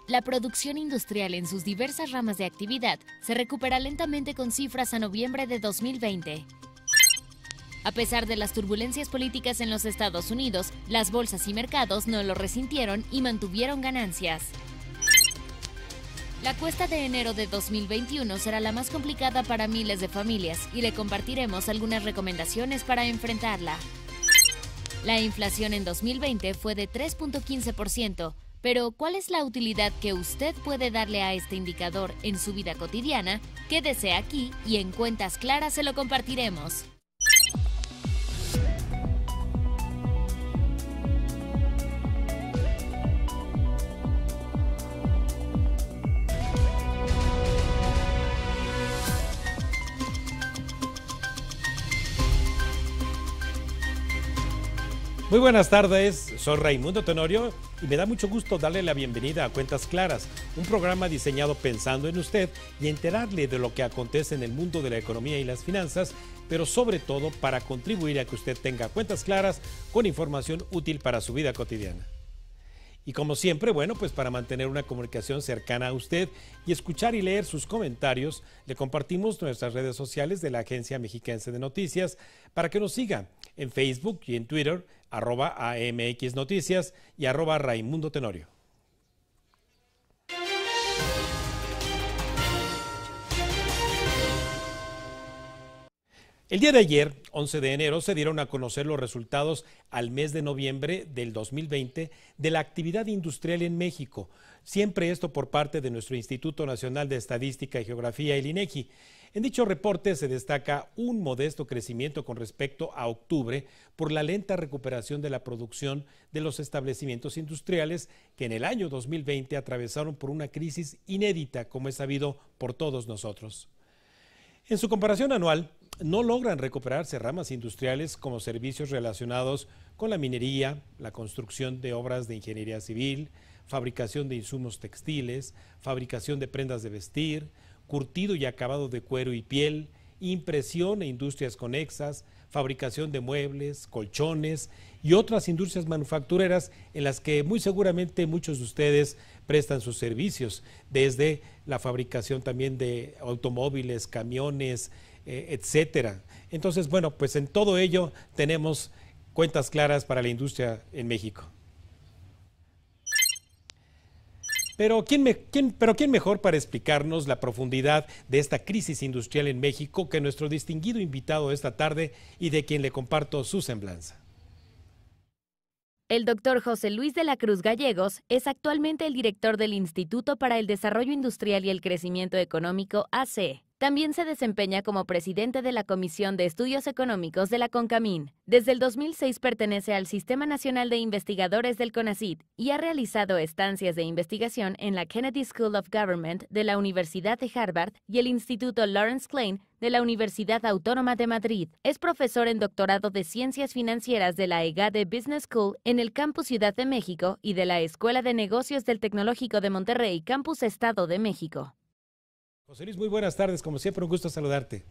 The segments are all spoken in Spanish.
La producción industrial en sus diversas ramas de actividad se recupera lentamente con cifras a noviembre de 2020. A pesar de las turbulencias políticas en los Estados Unidos, las bolsas y mercados no lo resintieron y mantuvieron ganancias. La cuesta de enero de 2021 será la más complicada para miles de familias y le compartiremos algunas recomendaciones para enfrentarla. La inflación en 2020 fue de 3.15%, pero ¿cuál es la utilidad que usted puede darle a este indicador en su vida cotidiana? Quédese aquí y en Cuentas Claras se lo compartiremos. Muy buenas tardes, soy Raimundo Tenorio y me da mucho gusto darle la bienvenida a Cuentas Claras, un programa diseñado pensando en usted y enterarle de lo que acontece en el mundo de la economía y las finanzas, pero sobre todo para contribuir a que usted tenga cuentas claras con información útil para su vida cotidiana. Y como siempre, bueno, pues para mantener una comunicación cercana a usted y escuchar y leer sus comentarios, le compartimos nuestras redes sociales de la Agencia Mexiquense de Noticias para que nos siga en Facebook y en Twitter, @AMX Noticias y @Raimundo Tenorio. El día de ayer, 11 de enero, se dieron a conocer los resultados al mes de noviembre del 2020 de la actividad industrial en México. Siempre esto por parte de nuestro Instituto Nacional de Estadística y Geografía, el INEGI. En dicho reporte se destaca un modesto crecimiento con respecto a octubre por la lenta recuperación de la producción de los establecimientos industriales que en el año 2020 atravesaron por una crisis inédita, como es sabido por todos nosotros. En su comparación anual, no logran recuperarse ramas industriales como servicios relacionados con la minería, la construcción de obras de ingeniería civil, fabricación de insumos textiles, fabricación de prendas de vestir, curtido y acabado de cuero y piel, impresión e industrias conexas, fabricación de muebles, colchones y otras industrias manufactureras en las que muy seguramente muchos de ustedes prestan sus servicios, desde la fabricación también de automóviles, camiones, etcétera. Entonces, bueno, pues en todo ello tenemos cuentas claras para la industria en México. Pero ¿quién mejor para explicarnos la profundidad de esta crisis industrial en México que nuestro distinguido invitado esta tarde y de quien le comparto su semblanza? El doctor José Luis de la Cruz Gallegos es actualmente el director del Instituto para el Desarrollo Industrial y el Crecimiento Económico, AC. También se desempeña como presidente de la Comisión de Estudios Económicos de la CONCAMIN. Desde el 2006 pertenece al Sistema Nacional de Investigadores del CONACYT y ha realizado estancias de investigación en la Kennedy School of Government de la Universidad de Harvard y el Instituto Lawrence Klein de la Universidad Autónoma de Madrid. Es profesor en doctorado de Ciencias Financieras de la EGADE Business School en el Campus Ciudad de México y de la Escuela de Negocios del Tecnológico de Monterrey, Campus Estado de México. José Luis, muy buenas tardes, como siempre un gusto saludarte.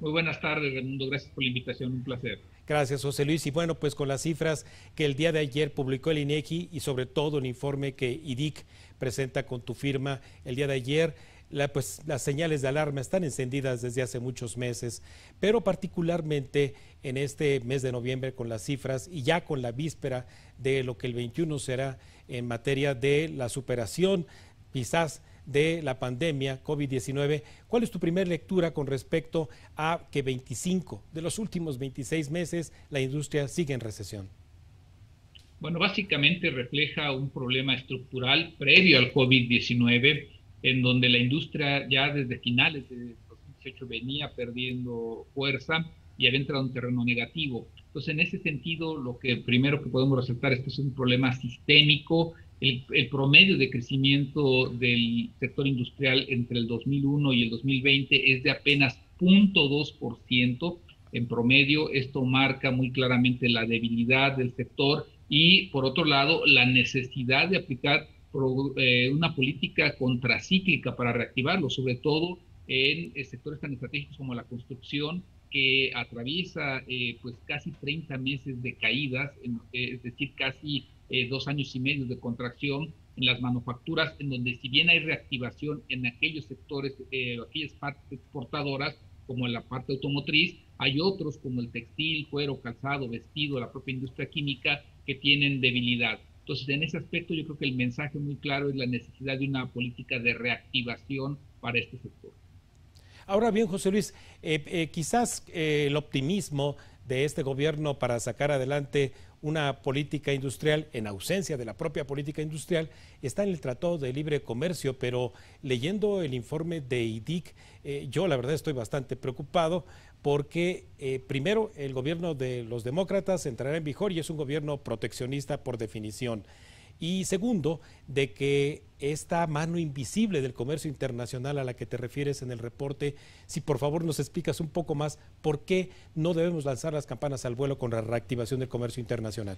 Muy buenas tardes, Raimundo, gracias por la invitación, un placer. Gracias, José Luis. Y bueno, pues con las cifras que el día de ayer publicó el INEGI y sobre todo el informe que IDIC presenta con tu firma el día de ayer, las señales de alarma están encendidas desde hace muchos meses, pero particularmente en este mes de noviembre con las cifras y ya con la víspera de lo que el 21 será en materia de la superación quizás de la pandemia COVID-19. ¿Cuál es tu primera lectura con respecto a que 25 de los últimos 26 meses la industria sigue en recesión? Bueno, básicamente refleja un problema estructural previo al COVID-19, en donde la industria ya desde finales de 2018 venía perdiendo fuerza y había entrado en un terreno negativo. Entonces, en ese sentido, lo que primero que podemos resaltar es que es un problema sistémico. El promedio de crecimiento del sector industrial entre el 2001 y el 2020 es de apenas 0.2% en promedio. Esto marca muy claramente la debilidad del sector y, por otro lado, la necesidad de aplicar una política contracíclica para reactivarlo, sobre todo en sectores tan estratégicos como la construcción, que atraviesa pues casi 30 meses de caídas, es decir, casi 2 años y medio de contracción, en las manufacturas, en donde si bien hay reactivación en aquellos sectores, aquellas partes exportadoras, como en la parte automotriz, hay otros como el textil, cuero, calzado, vestido, la propia industria química, que tienen debilidad. Entonces, en ese aspecto yo creo que el mensaje muy claro es la necesidad de una política de reactivación para este sector. Ahora bien, José Luis, quizás el optimismo de este gobierno para sacar adelante una política industrial en ausencia de la propia política industrial está en el Tratado de Libre Comercio, pero leyendo el informe de IDIC, yo la verdad estoy bastante preocupado porque primero el gobierno de los demócratas entrará en vigor y es un gobierno proteccionista por definición. Y segundo, de que esta mano invisible del comercio internacional a la que te refieres en el reporte, si por favor nos explicas un poco más por qué no debemos lanzar las campanas al vuelo con la reactivación del comercio internacional.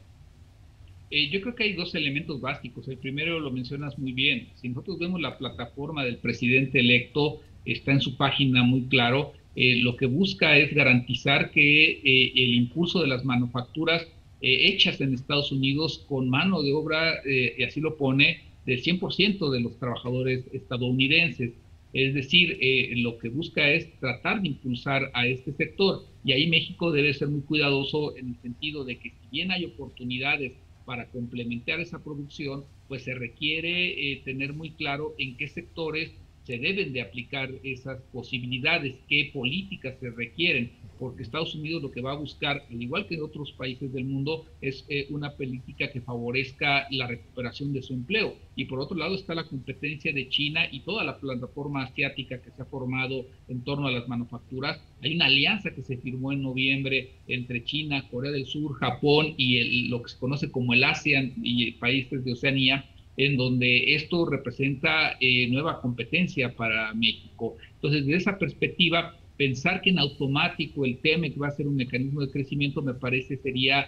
Yo creo que hay dos elementos básicos. El primero lo mencionas muy bien. Si nosotros vemos la plataforma del presidente electo, está en su página muy claro, lo que busca es garantizar que el impulso de las manufacturas hechas en Estados Unidos con mano de obra, y así lo pone, del 100% de los trabajadores estadounidenses. Es decir, lo que busca es tratar de impulsar a este sector, y ahí México debe ser muy cuidadoso en el sentido de que si bien hay oportunidades para complementar esa producción, pues se requiere tener muy claro en qué sectores se deben de aplicar esas posibilidades, qué políticas se requieren, porque Estados Unidos lo que va a buscar, al igual que en otros países del mundo, es una política que favorezca la recuperación de su empleo. Y por otro lado está la competencia de China y toda la plataforma asiática que se ha formado en torno a las manufacturas. Hay una alianza que se firmó en noviembre entre China, Corea del Sur, Japón y lo que se conoce como el ASEAN y países de Oceanía, en donde esto representa nueva competencia para México. Entonces, desde esa perspectiva, pensar que en automático el TEMEC va a ser un mecanismo de crecimiento me parece sería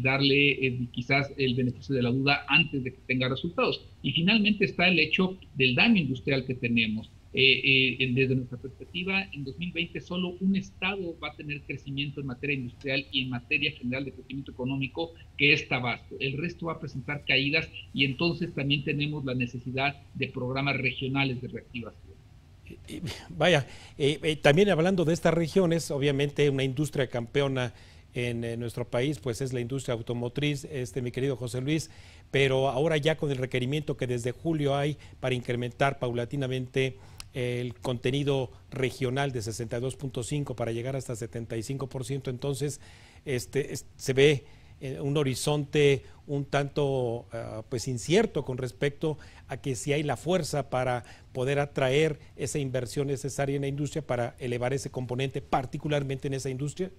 darle quizás el beneficio de la duda antes de que tenga resultados. Y finalmente está el hecho del daño industrial que tenemos. Desde nuestra perspectiva, en 2020 solo un estado va a tener crecimiento en materia industrial y en materia general de crecimiento económico, que es Tabasco. El resto va a presentar caídas y entonces también tenemos la necesidad de programas regionales de reactivación. Vaya, también hablando de estas regiones, obviamente una industria campeona en nuestro país, pues es la industria automotriz, mi querido José Luis, pero ahora ya con el requerimiento que desde julio hay para incrementar paulatinamente el contenido regional de 62.5 para llegar hasta 75%, entonces se ve un horizonte un tanto pues incierto con respecto a que si hay la fuerza para poder atraer esa inversión necesaria en la industria para elevar ese componente, particularmente en esa industria.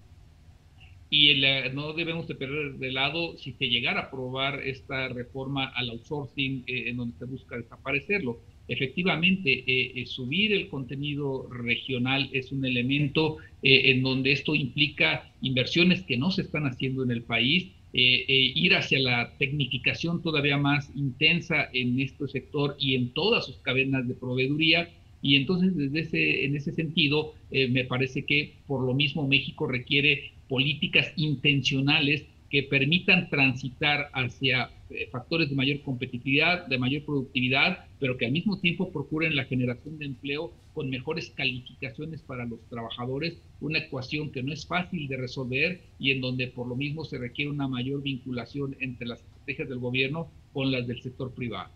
Y no debemos de perder de lado si se llegara a aprobar esta reforma al outsourcing, en donde se busca desaparecerlo. Efectivamente, subir el contenido regional es un elemento en donde esto implica inversiones que no se están haciendo en el país, ir hacia la tecnificación todavía más intensa en este sector y en todas sus cadenas de proveeduría. Y entonces, en ese sentido, me parece que por lo mismo México requiere políticas intencionales que permitan transitar hacia factores de mayor competitividad, de mayor productividad, pero que al mismo tiempo procuren la generación de empleo con mejores calificaciones para los trabajadores, una ecuación que no es fácil de resolver y en donde por lo mismo se requiere una mayor vinculación entre las estrategias del gobierno con las del sector privado.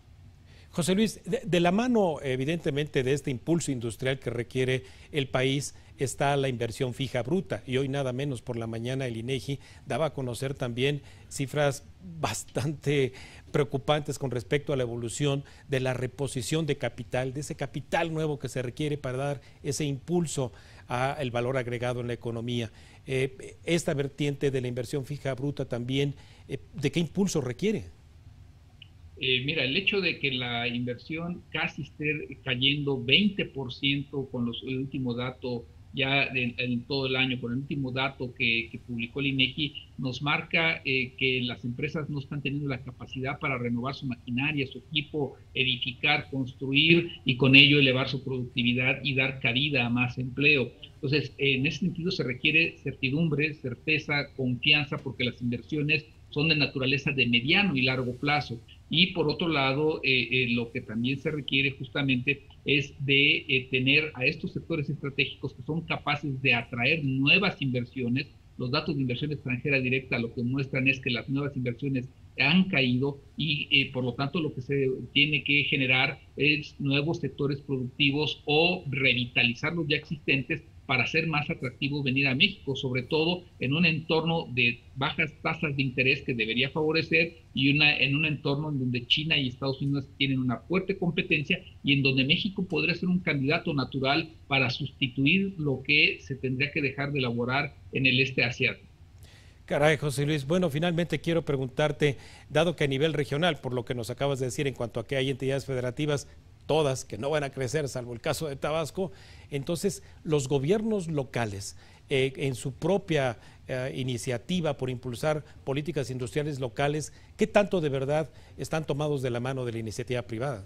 José Luis, de la mano evidentemente de este impulso industrial que requiere el país está la inversión fija bruta, y hoy nada menos por la mañana el INEGI daba a conocer también cifras bastante preocupantes con respecto a la evolución de la reposición de capital, de ese capital nuevo que se requiere para dar ese impulso al valor agregado en la economía. Esta vertiente de la inversión fija bruta también, ¿de qué impulso requiere? Mira, el hecho de que la inversión casi esté cayendo 20% con el último dato ya en todo el año, con el último dato que publicó el INEGI, nos marca que las empresas no están teniendo la capacidad para renovar su maquinaria, su equipo, edificar, construir y con ello elevar su productividad y dar cabida a más empleo. Entonces, en ese sentido se requiere certidumbre, certeza, confianza, porque las inversiones son de naturaleza de mediano y largo plazo. Y por otro lado, lo que también se requiere justamente es de tener a estos sectores estratégicos que son capaces de atraer nuevas inversiones. Los datos de inversión extranjera directa lo que muestran es que las nuevas inversiones han caído y por lo tanto lo que se tiene que generar es nuevos sectores productivos o revitalizar los ya existentes para hacer más atractivo venir a México, sobre todo en un entorno de bajas tasas de interés que debería favorecer y en un entorno en donde China y Estados Unidos tienen una fuerte competencia y en donde México podría ser un candidato natural para sustituir lo que se tendría que dejar de elaborar en el este asiático. Caray, José Luis. Bueno, finalmente quiero preguntarte, dado que a nivel regional, por lo que nos acabas de decir en cuanto a que hay entidades federativas, todas que no van a crecer, salvo el caso de Tabasco, entonces los gobiernos locales, en su propia iniciativa por impulsar políticas industriales locales, ¿qué tanto de verdad están tomados de la mano de la iniciativa privada?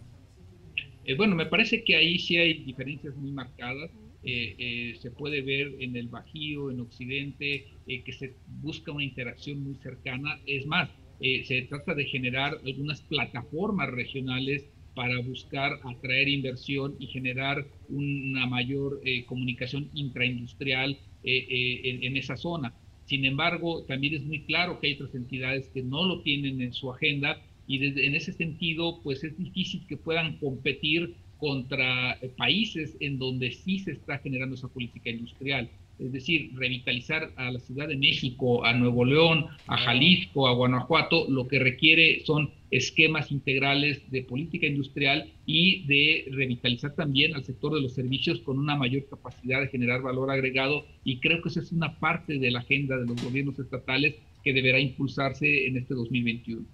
Bueno, me parece que ahí sí hay diferencias muy marcadas. Se puede ver en el Bajío, en Occidente, que se busca una interacción muy cercana. Es más, se trata de generar algunas plataformas regionales para buscar atraer inversión y generar una mayor comunicación intraindustrial en esa zona. Sin embargo, también es muy claro que hay otras entidades que no lo tienen en su agenda y en ese sentido, pues es difícil que puedan competir contra países en donde sí se está generando esa política industrial. Es decir, revitalizar a la Ciudad de México, a Nuevo León, a Jalisco, a Guanajuato, lo que requiere son esquemas integrales de política industrial y de revitalizar también al sector de los servicios con una mayor capacidad de generar valor agregado, y creo que esa es una parte de la agenda de los gobiernos estatales que deberá impulsarse en este 2021.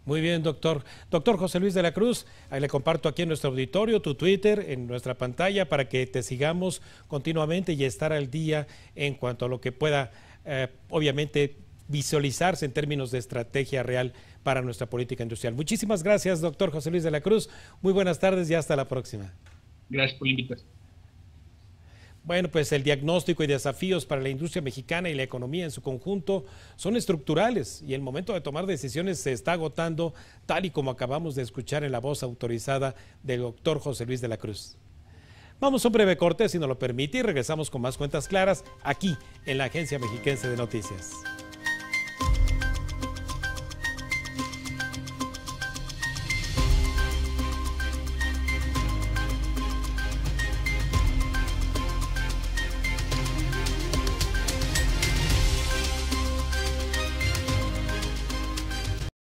Muy bien, doctor. Doctor José Luis de la Cruz, ahí le comparto aquí en nuestro auditorio tu Twitter, en nuestra pantalla, para que te sigamos continuamente y estar al día en cuanto a lo que pueda, obviamente, visualizarse en términos de estrategia real para nuestra política industrial. Muchísimas gracias, doctor José Luis de la Cruz. Muy buenas tardes y hasta la próxima. Gracias por la invitación. Bueno, pues el diagnóstico y desafíos para la industria mexicana y la economía en su conjunto son estructurales y el momento de tomar decisiones se está agotando, tal y como acabamos de escuchar en la voz autorizada del doctor José Luis de la Cruz. Vamos a un breve corte, si nos lo permite, y regresamos con más cuentas claras aquí en la Agencia Mexiquense de Noticias.